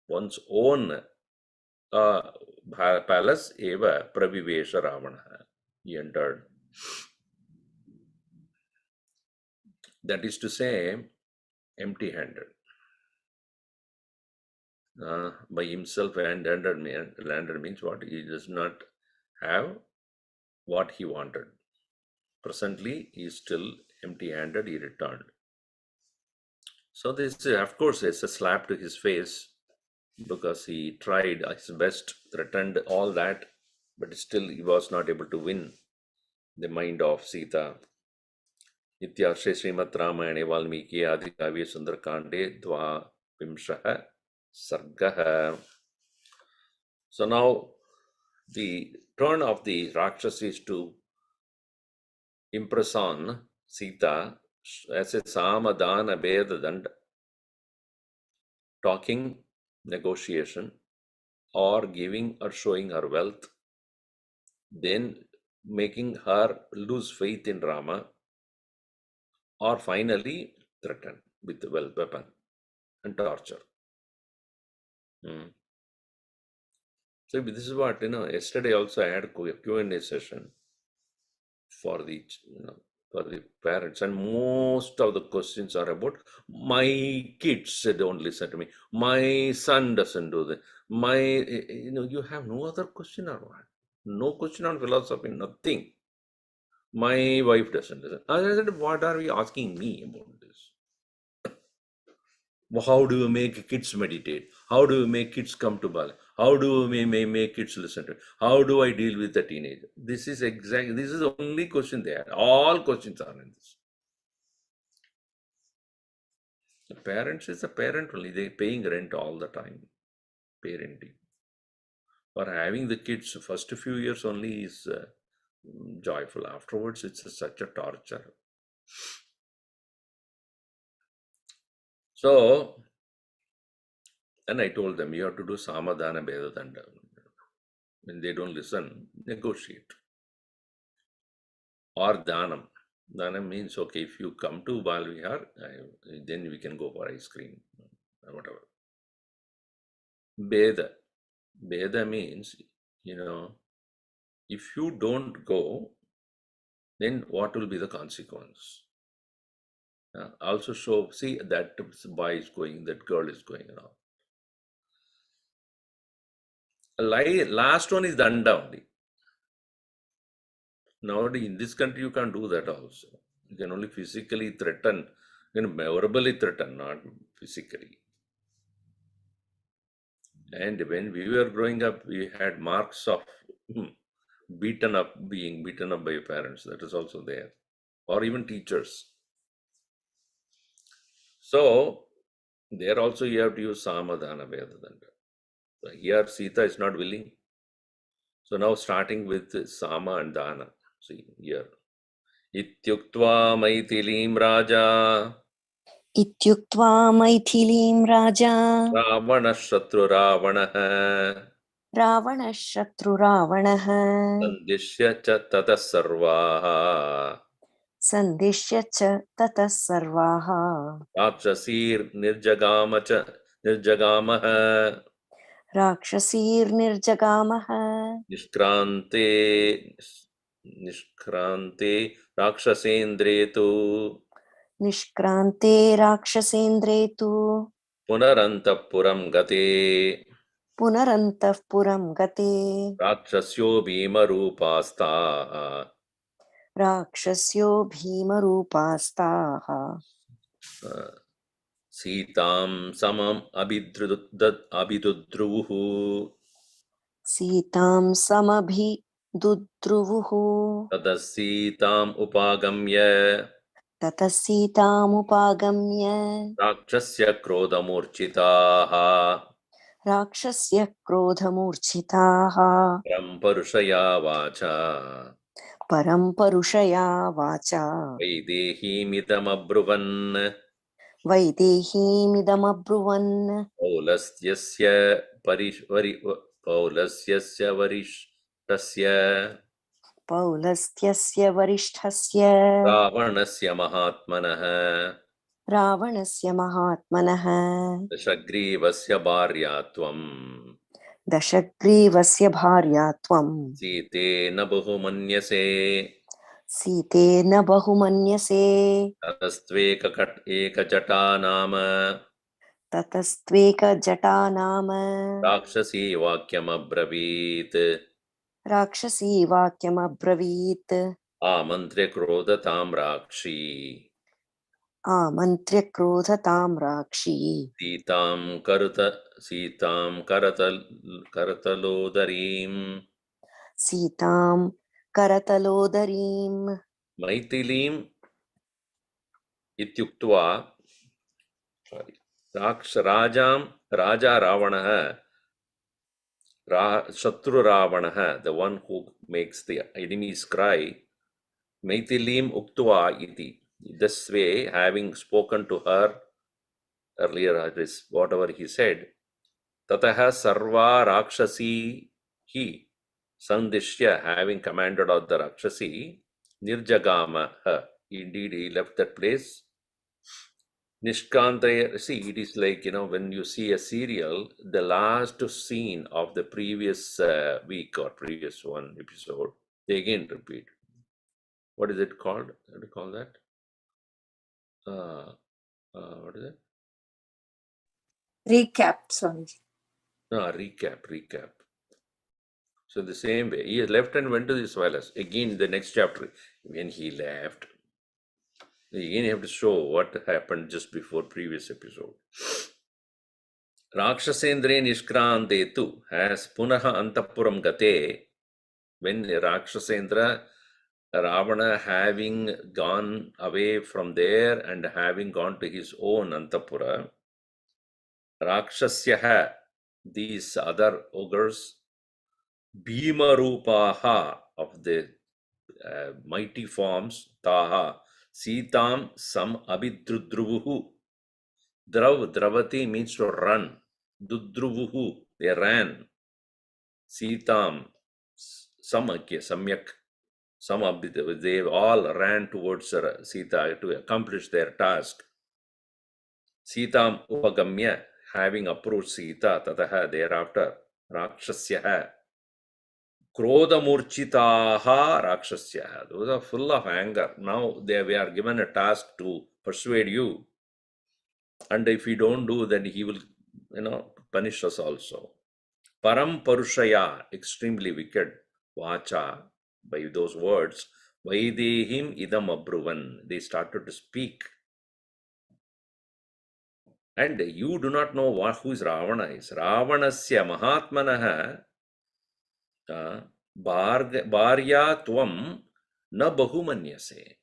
one's own palace, Eva Pravivesha Ravana. He entered. That is to say, empty handed. By himself and landed means what? He does not have what he wanted. Presently, he is still empty handed, he returned. So, this, of course, is a slap to his face because he tried his best, threatened all that, but still he was not able to win the mind of Sita. Ityarshre Srimad Ramayane Valmiki Ramayan Sundarakand Sarga Sarga. So now the turn of the Rakshas is to impress on Sita as a Samadana Vedanta, talking, negotiation, or giving or showing her wealth, then making her lose faith in Rama, or finally threaten with the weapon and torture. So this is what, yesterday also I had a Q&A session for the, for the parents, and most of the questions are about my kids don't listen to me, my son doesn't do that, you have no other question or what? No question on philosophy, nothing. My wife doesn't listen. I said, what are you asking me about this? How do you make kids meditate? How do you make kids come to Bala? How do we make kids listen to it? How do I deal with the teenager? This is the only question there. All questions are in this. The parents is a parent only. They're paying rent all the time. Parenting. For having the kids, first few years only is joyful. Afterwards, it's such a torture. So, then I told them, you have to do Samadana Vedanta. When they don't listen, negotiate. Or Dhanam. Dhanam means, okay, if you come to Balvihar, then we can go for ice cream, whatever. Veda. Veda means, if you don't go, then what will be the consequence? Also show, see, that boy is going, that girl is going around. Last one is Danda only. Nowadays, in this country, you can't do that also. You can only physically threaten, verbally threaten, not physically. And when we were growing up, we had marks of being beaten up by your parents. That is also there. Or even teachers. So, there also you have to use Samadana Vedanta. Here, Sita is not willing. So, now starting with Sama and Dana. See, here. Ityuktva Maitilim Raja.
Ityuktva Maithilim Raja.
Ravana Shatru Ravana.
Ravana Shatru Ravana.
Sandishya cha tata sarvaha.
Sandishya cha tata sarvaha.
Rakshasir nirjagamaha.
Rakshasir nirjagamaha.
Nishkrante Rakshasendretu.
निष्क्रान्ते राक्षसेन्द्रे तु
पुनरन्तःपुरं गते
पुनरन्तः पुरं गते
राक्षस्यो भीमरूपास्ताः
राक्षस्यो भीमरूपास्ताः
सीतां समम् अभिदुद्रुवुः
सीतां समभिदुद्रुवुः
ततः सीताम् उपागम्य
ततः सीतामुपागम्य
राक्षस्य क्रोधमूर्छिताः
राक्षस्य क्रोधमूर्छिताः
परं परुषया वाचा
परं परुषया वाचा
वैदेहीमिदमब्रुवन्
वैदेहीमिदमब्रुवन्
पौलस्त्यस्य पौलस्यस्य वरिष्ठस्य
पौलस्त्यस्य वरिष्ठस्य
रावणस्य महात्मनः
रावणस्य महात्मनः
दशग्रीवस्य भार्या त्वम्
दशग्रीवस्य भार्या त्वं
सीतेन बहुमन्यसे
सीतेन बहुमन्यसे
एकजटा नाम
ततस्त्वेकजटा नाम
राक्षसी वाक्यमब्रवीत्
राक्षसी वाक्यमब्रवीत्
आमन्त्र्य क्रोधतां राक्षी
आमन्त्र्य क्रोधतां राक्षी
सीतां करतलोदरीं
सीतां करतलोदरीं
मैथिलीम् इत्युक्त्वा राजा रावणः शत्रुरावणः, the one who makes the enemies cry, Maithilim uktva iti. This way, having spoken to her earlier, whatever he said, tataha sarva rakshasi he sandishya, having commanded of the rakshasi, nirjagama her. Indeed, he left that place. Nishkantaya, see, it is like, when you see a serial, the last scene of the previous week or previous one episode, they again repeat. What is it called? What do you call that? What is it?
Recap, Swamiji.
No, recap. So the same way, he left and went to this palace. Again, the next chapter, when he left, again you have to show what happened just before previous episode. Rakshasendre nishkrante tu, as punaha antapuram gate, when Rakshasendra, Ravana, having gone away from there and having gone to his own Antapura, Rakshasyaha, these other ogres, Bhimarupaha, of the mighty forms, Taha, Sitam sam abhidruvuhu. Dravati means to run. Dudruvuhu, they ran. Sitam, samyak, they all ran towards Sita to accomplish their task. Sitam upagamya, having approached Sita, tataha, thereafter, Rakshasyaha, Krodha murchitaha rakshasyaha. Those are full of anger. Now we are given a task to persuade you. And if we don't do, then he will, punish us also. Param parushaya, extremely wicked. Vacha, by those words. Vaidehim idam abruvan. They started to speak. And you do not know who is Ravana is. Ravanasya mahatmanaha bharya tvam na bahumanyase.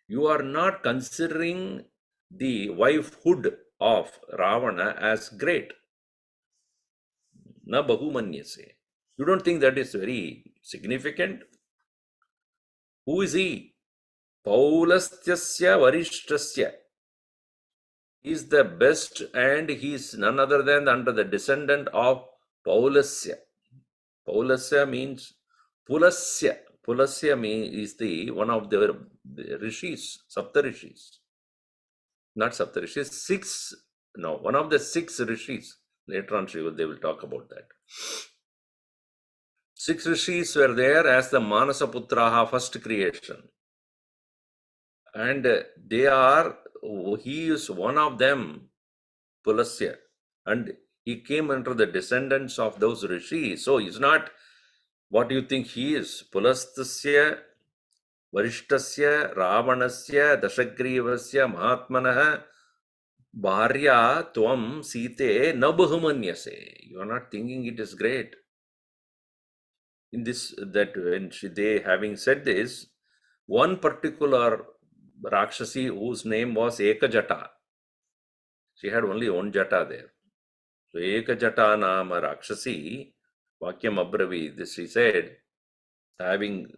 You are not considering the wifehood of Ravana as great. Na bahumanyase. You don't think that is very significant? Who is he? Paulastyasya varishtasya. He is the best, and he is none other than under the descendant of Paulasya. Paulasya means Pulasya. Pulasya is the one of the rishis, Saptarishis. Not Saptarishis, one of the 6 rishis. Later on, they will talk about that. 6 rishis were there as the Manasaputraha, first creation. And he is one of them, Pulasya. And he came under the descendants of those rishis. So he's not what you think he is. Pulastasya, Varishtasya, Ravanasya, Dashagrivasya, Mahatmanah, Bharya, Tvam, Site, Nabhumanyase. You are not thinking it is great. In this, that when they having said this, one particular Rakshasi whose name was Ekajata, she had only one jata there. So Ekajata Nama Rakshasi, Vakyam Abravi, this she said, having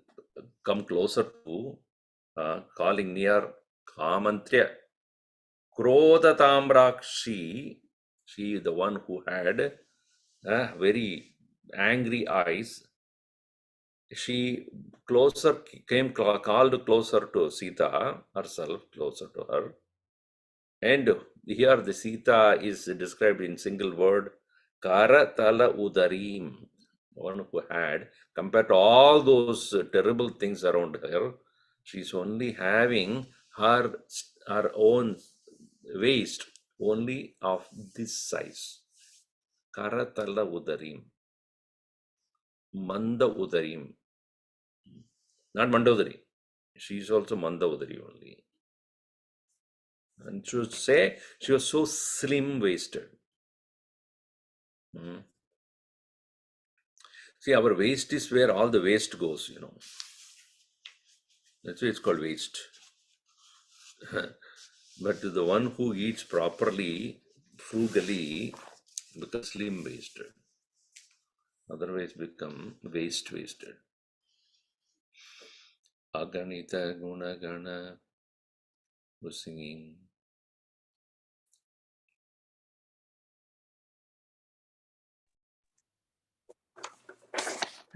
come closer to, calling near Kamantrya, Krodatam Rakshi, she is the one who had very angry eyes. She came called closer to Sita herself, closer to her. And here the Sita is described in single word, Karatala Udarim, one who had, compared to all those terrible things around her, she's only having her own waist only of this size. Karatala Udarim. Manda Udarim. Not Mandodari. She is also Mandodari only. And should say she was so slim waisted. See, our waist is where all the waste goes, you know. That's why it's called waste. But the one who eats properly, frugally, becomes slim waisted. Otherwise become wasted. Aganita Gunagana was singing.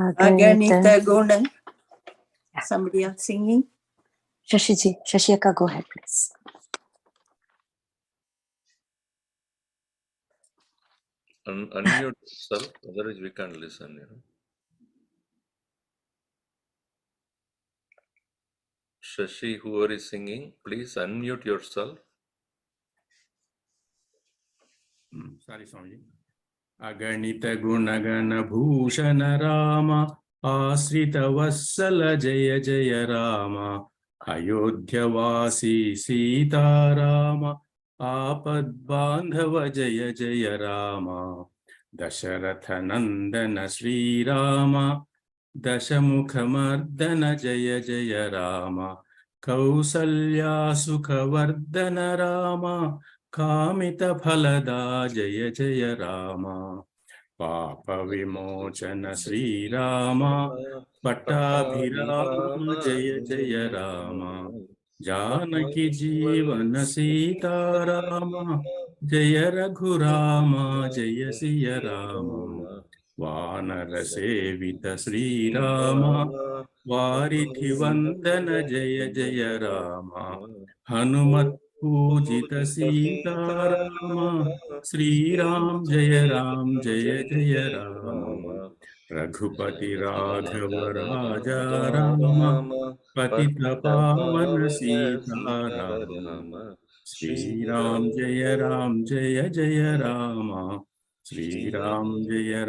Aganita Guna. Somebody else singing?
Shashiji, Shashiaka, go ahead, please.
Unmute yourself, otherwise we can't listen, you know. Shashi, whoever is singing, please unmute yourself.
Sorry, Swamiji. Aganita Gunagana Bhushana Rama Asrita Vassala Jaya Jaya Rama Ayodhyavasi Sita Rama Apad Bandhava Jaya Jaya Rama Dasharatha Nandana Sri Rama Dashamukhamardana Jaya Jaya Rama Kausalya Sukhavardhana Rama Kamita Phalada Jaya Jaya Rama Papa Vimochana Sri Rama Pattabhirama Jaya Jaya Rama Janaki Jivana Sita Rama Jaya Raghurama Jaya Siya Rama Vanara Sevita Sri Rama Varidhi Vandana Jaya Jaya Rama Hanumat Pujita Sita Rama Sri Ram Jaya Jaya Rama Raghupati Raghava Raja Rama Patita Pavana Sita Rama Sri Ram Jaya Jaya Rama Sri Ram Jaya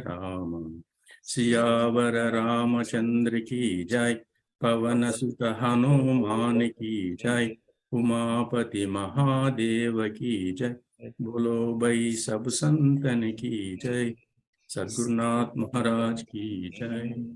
Rama Siyavara Ramachandra ki jai Pavana Sutta Hanuman ki jai Umapati Mahadev की जय बोलो भाई सब संतन की जय सद्गुरुनाथ महाराज की जय।